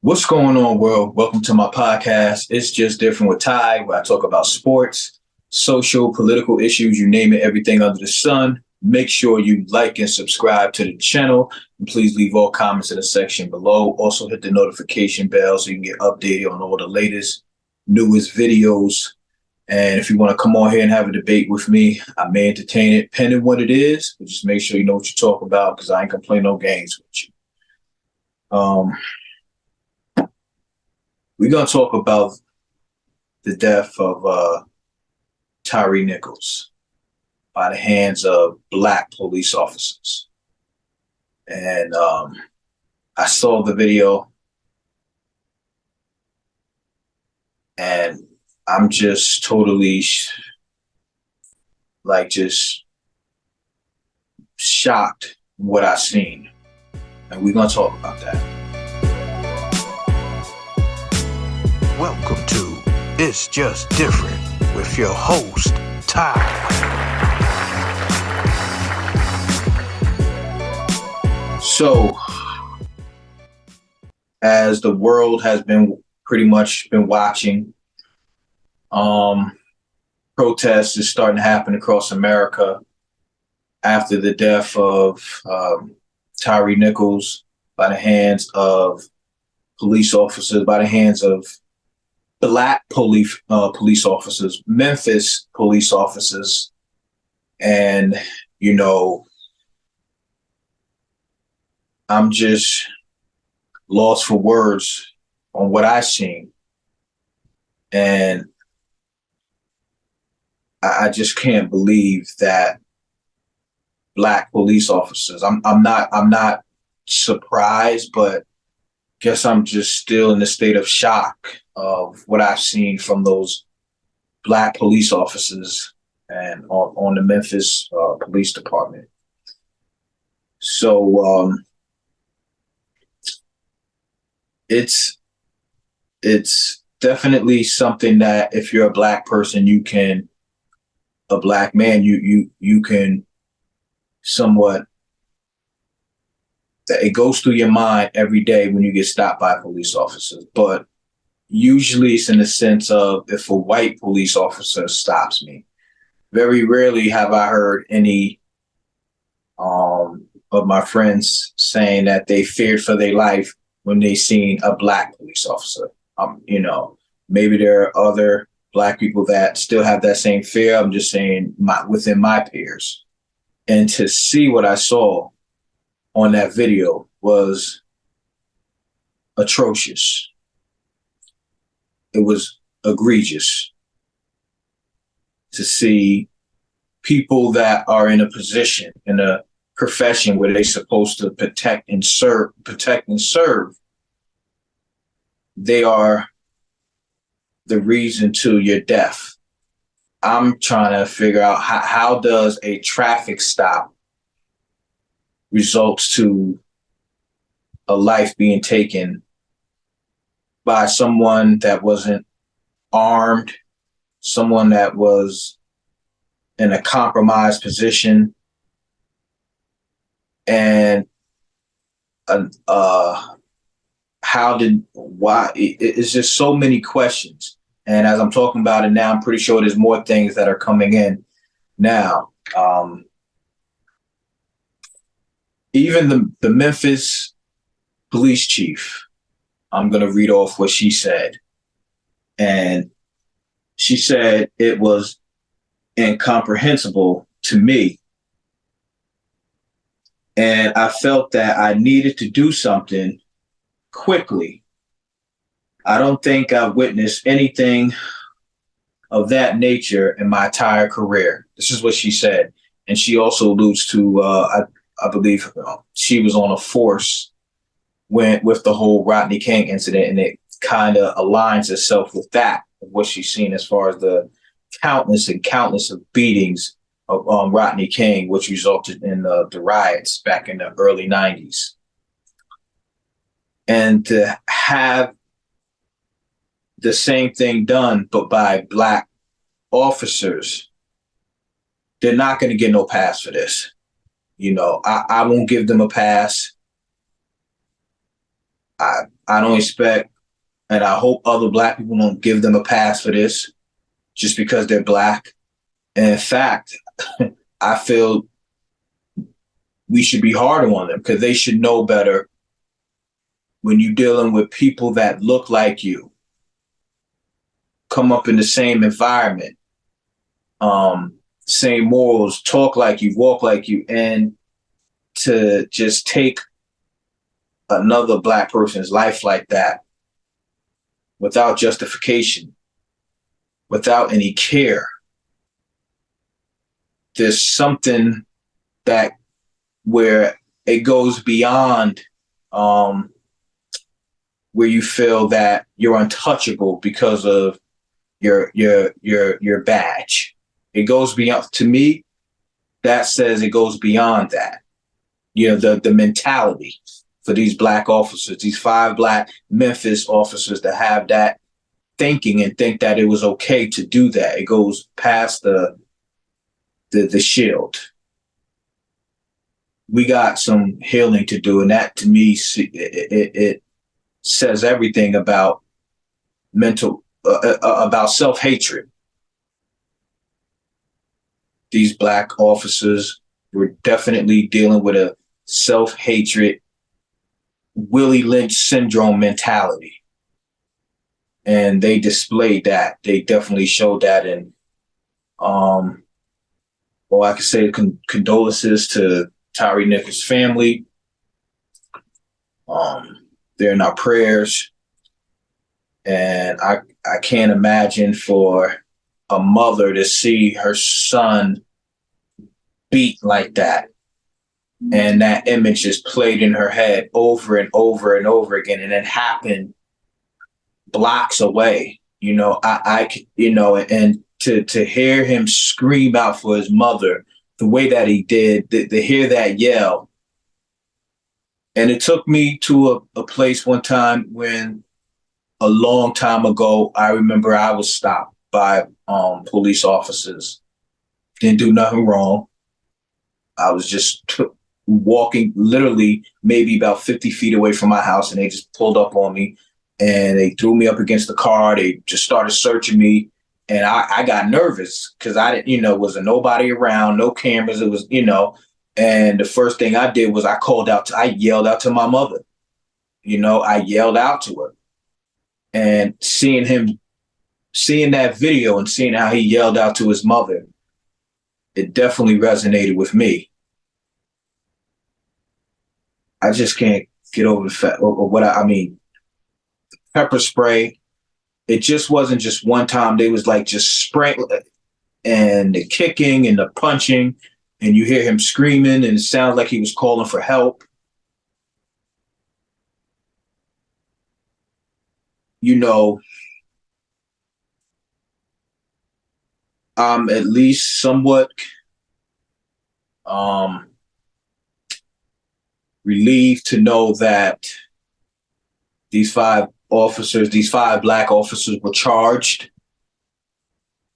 What's going on, world? Welcome to my podcast. It's just different with Ty, where I talk about sports, social, political issues, you name it, everything under the sun. Make sure you like and subscribe to the channel, and please leave all comments in the section below. Also hit the notification bell so you can get updated on all the latest, newest videos. And if you want to come on here and have a debate with me, I may entertain it, depending what it is. But just make sure you know what you're talking about, because I ain't gonna play no games with you. We're going to talk about the death of Tyre Nichols by the hands of Black police officers. And I saw the video, and I'm just totally just shocked what I've seen. And we're going to talk about that. Welcome to It's Just Different with your host, Tyre. So, as the world has been pretty much been watching, protests is starting to happen across America after the death of Tyre Nichols by the hands of police officers, by the hands of Black police officers, Memphis police officers. And, I'm just lost for words on what I've seen. And I just can't believe that Black police officers, I'm not surprised, but guess I'm just still in a state of shock of what I've seen from those Black police officers and on the Memphis Police Department. So it's definitely something that if you're a Black person, a Black man, you can somewhat, that it goes through your mind every day when you get stopped by police officers. But usually it's in the sense of if a white police officer stops me. Very rarely have I heard any of my friends saying that they feared for their life when they seen a Black police officer. Maybe there are other Black people that still have that same fear. I'm just saying within my peers. And to see what I saw on that video was atrocious. It was egregious to see people that are in a position, in a profession where they're supposed to protect and serve. They are the reason to your death. I'm trying to figure out how does a traffic stop results to a life being taken by someone that wasn't armed, someone that was in a compromised position, and it's just so many questions. And as I'm talking about it now, I'm pretty sure there's more things that are coming in now. Even the Memphis police chief, I'm going to read off what she said. And she said it was incomprehensible to me. And I felt that I needed to do something quickly. I don't think I've witnessed anything of that nature in my entire career. This is what she said. And she also alludes to, I believe she was on a force with the whole Rodney King incident, and it kind of aligns itself with that, what she's seen as far as the countless of beatings of Rodney King, which resulted in the riots back in the early 90s. And to have the same thing done, but by Black officers, they're not going to get no pass for this. I won't give them a pass. I don't expect, and I hope other Black people don't give them a pass for this just because they're Black. And in fact, I feel we should be harder on them because they should know better when you're dealing with people that look like you, come up in the same environment, same morals, talk like you, walk like you, and to just take another Black person's life like that without justification, without any care. There's something that where it goes beyond where you feel that you're untouchable because of your badge. It goes beyond, to me, that says it goes beyond that. The mentality for these Black officers, these 5 Black Memphis officers that have that thinking and think that it was okay to do that. It goes past the shield. We got some healing to do, and that to me, it says everything about about self-hatred. These Black officers were definitely dealing with a self-hatred, Willie Lynch syndrome mentality. And they displayed that. They definitely showed that. And I could say condolences to Tyre Nichols' family. They're in our prayers. And I can't imagine for a mother to see her son beat like that. And that image is played in her head over and over and over again. And it happened blocks away, and to hear him scream out for his mother the way that he did, to hear that yell. And it took me to a place one time when a long time ago, I remember I was stopped by police officers. Didn't do nothing wrong. I was just walking literally maybe about 50 feet away from my house, and they just pulled up on me and they threw me up against the car. They just started searching me. And I got nervous because I didn't, wasn't nobody around, no cameras. It was, and the first thing I did was I yelled out to my mother. I yelled out to her. And seeing that video and seeing how he yelled out to his mother, it definitely resonated with me. I just can't get over the fact, or what I mean, pepper spray. It just wasn't just one time. They was like just spray and the kicking and the punching, and you hear him screaming, and it sounds like he was calling for help. I'm at least somewhat relieved to know that these 5 Black officers were charged.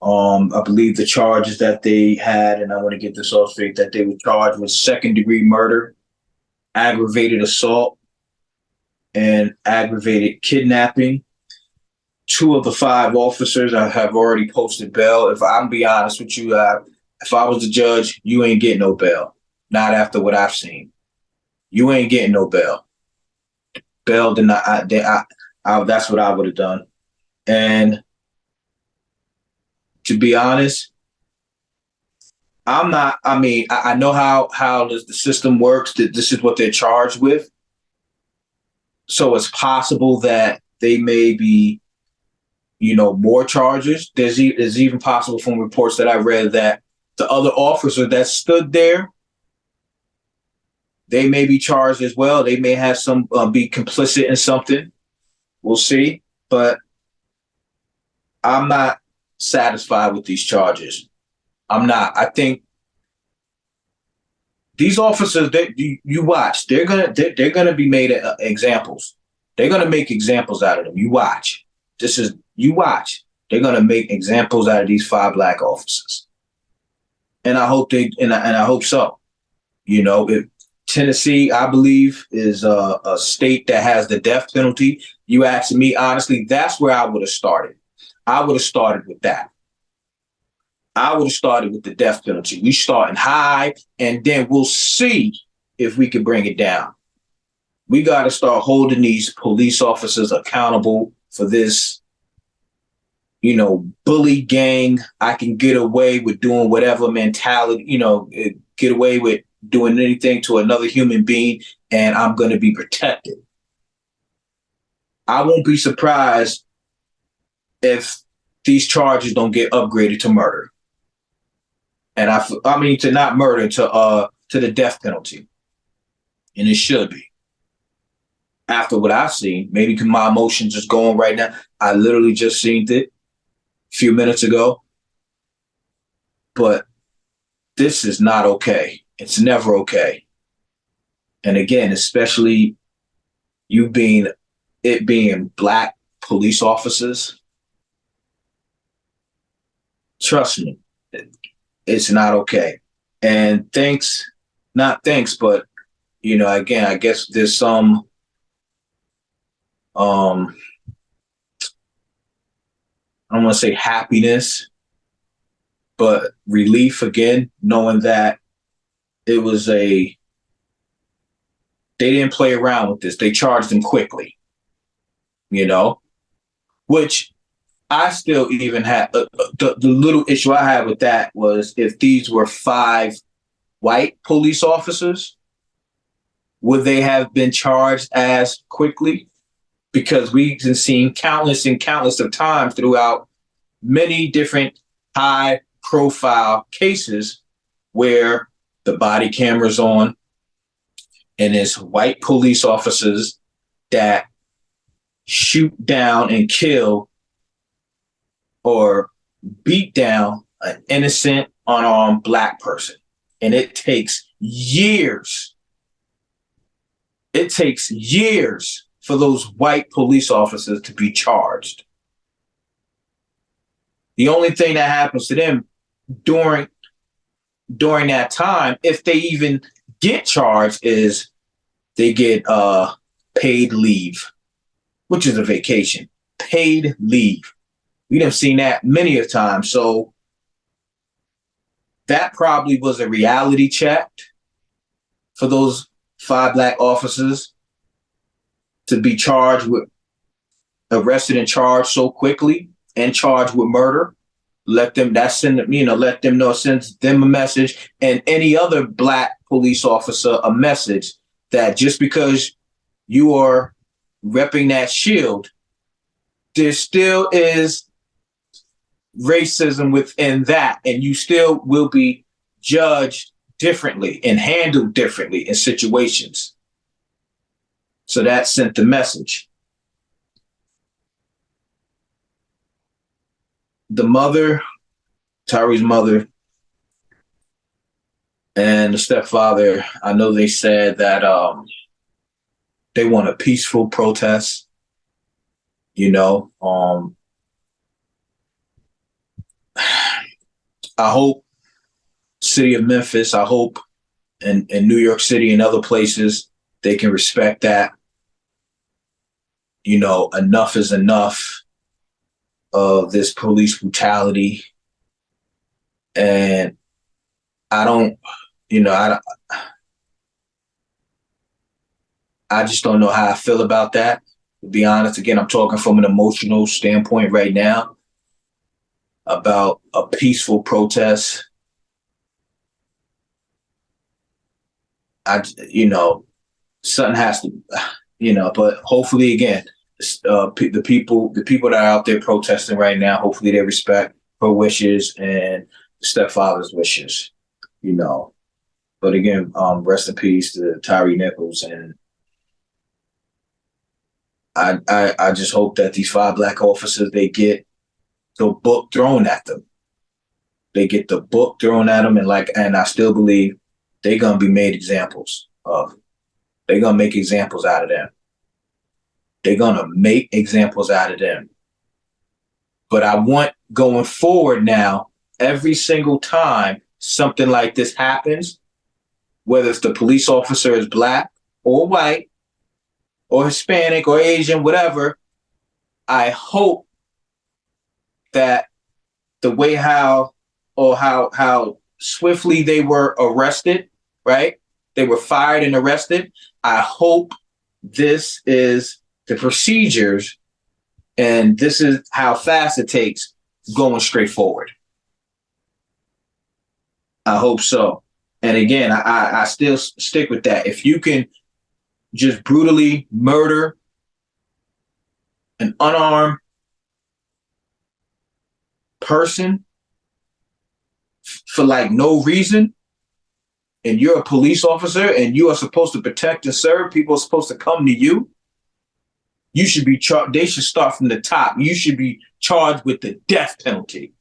I believe the charges that they had, and I want to get this all straight, that they were charged with 2nd-degree murder, aggravated assault, and aggravated kidnapping. 2 of the 5 officers have already posted bail. If I'm be honest with you, if I was the judge, you ain't getting no bail. Not after what I've seen. You ain't getting no bail. Bail did not. That's what I would have done. And to be honest, I'm not. I mean, I know how the system works. That this is what they're charged with. So it's possible that they may be, more charges. There's even possible from reports that I read that the other officer that stood there, they may be charged as well. They may have be complicit in something. We'll see. But I'm not satisfied with these charges. I'm not. I think these officers that you watch, they're gonna be made examples. They're gonna make examples out of them. You watch. You watch. They're gonna make examples out of these 5 Black officers. And I hope I hope so. Tennessee, I believe, is a state that has the death penalty. You asking me honestly, that's where I would have started. I would have started with that. I would have started with the death penalty. We starting high, and then we'll see if we can bring it down. We got to start holding these police officers accountable for this, bully gang. I can get away with doing whatever mentality, get away with doing anything to another human being, and I'm going to be protected. I won't be surprised if these charges don't get upgraded to murder. And I mean to not murder, to the death penalty. And it should be. After what I've seen, maybe my emotions is going right now. I literally just seen it a few minutes ago. But this is not okay. It's never okay. And again, especially it being Black police officers, trust me, it's not okay. And but, again, I guess there's some, I don't want to say happiness, but relief again, knowing that it was they didn't play around with this. They charged them quickly, which I still even had the little issue I had with that was if these were 5 white police officers, would they have been charged as quickly? Because we've been seeing countless and countless of times throughout many different high profile cases where the body camera's on and it's white police officers that shoot down and kill or beat down an innocent, unarmed Black person. And it takes years. It takes years for those white police officers to be charged. The only thing that happens to them during that time, if they even get charged, is they get paid leave, which is a vacation. Paid leave. We have seen that many a time. So that probably was a reality check for those 5 Black officers to be arrested and charged so quickly and charged with murder. Let them know, sends them a message, and any other Black police officer a message that just because you are repping that shield, there still is racism within that, and you still will be judged differently and handled differently in situations. So that sent the message. The mother, Tyre's mother, and the stepfather, I know they said that they want a peaceful protest. I hope city of Memphis, I hope in New York City and other places, they can respect that. Enough is enough of this police brutality. And I just don't know how I feel about that. To be honest, again, I'm talking from an emotional standpoint right now about a peaceful protest. Something has to, but hopefully, again, the people that are out there protesting right now, hopefully they respect her wishes and the stepfather's wishes, But again, rest in peace to Tyre Nichols, and I just hope that these 5 Black officers, they get the book thrown at them. They get the book thrown at them, and I still believe they're gonna be made examples of. They're gonna make examples out of them. They're gonna make examples out of them. But I want going forward now, every single time something like this happens, whether it's the police officer is black or white or Hispanic or Asian, whatever, I hope that the way how swiftly they were arrested, right? They were fired and arrested. I hope this is the procedures and this is how fast it takes going straight forward. I hope so. And again, I still stick with that. If you can just brutally murder an unarmed person for like no reason, and you're a police officer and you are supposed to protect and serve, people are supposed to come to you, you should be charged. They should start from the top. You should be charged with the death penalty.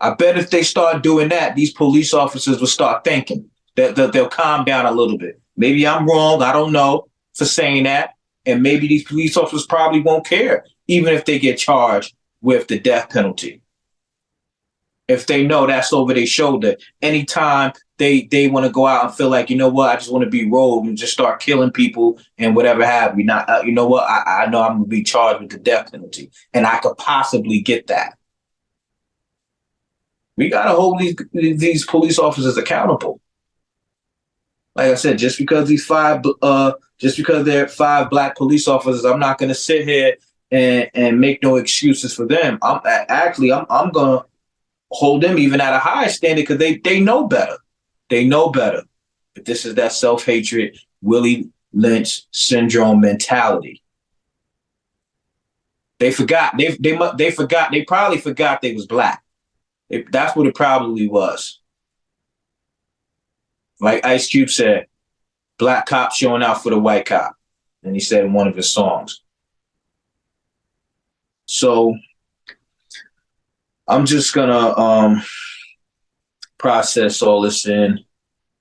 I bet if they start doing that, these police officers will start thinking that they'll calm down a little bit. Maybe I'm wrong. I don't know for saying that. And maybe these police officers probably won't care, even if they get charged with the death penalty. If they know that's over their shoulder, anytime they want to go out and feel like, you know what, I just want to be rogue and just start killing people and whatever have you. Not, you know what, I know I'm going to be charged with the death penalty, and I could possibly get that. We got to hold these police officers accountable. Like I said, just because there are 5 black police officers, I'm not going to sit here and make no excuses for them. I'm going to hold them even at a higher standard because they know better. They know better. But this is that self-hatred, Willie Lynch syndrome mentality. They forgot. They forgot. They probably forgot they was black. That's what it probably was. Like Ice Cube said, black cop showing out for the white cop. And he said in one of his songs. So I'm just gonna process all this in.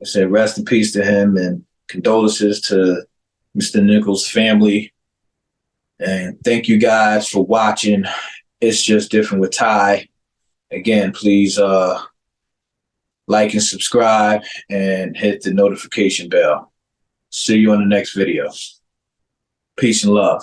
I said rest in peace to him and condolences to Mr. Nichols' family. And thank you guys for watching. It's Just Different with Ty. Again, please like and subscribe and hit the notification bell. See you on the next video. Peace and love.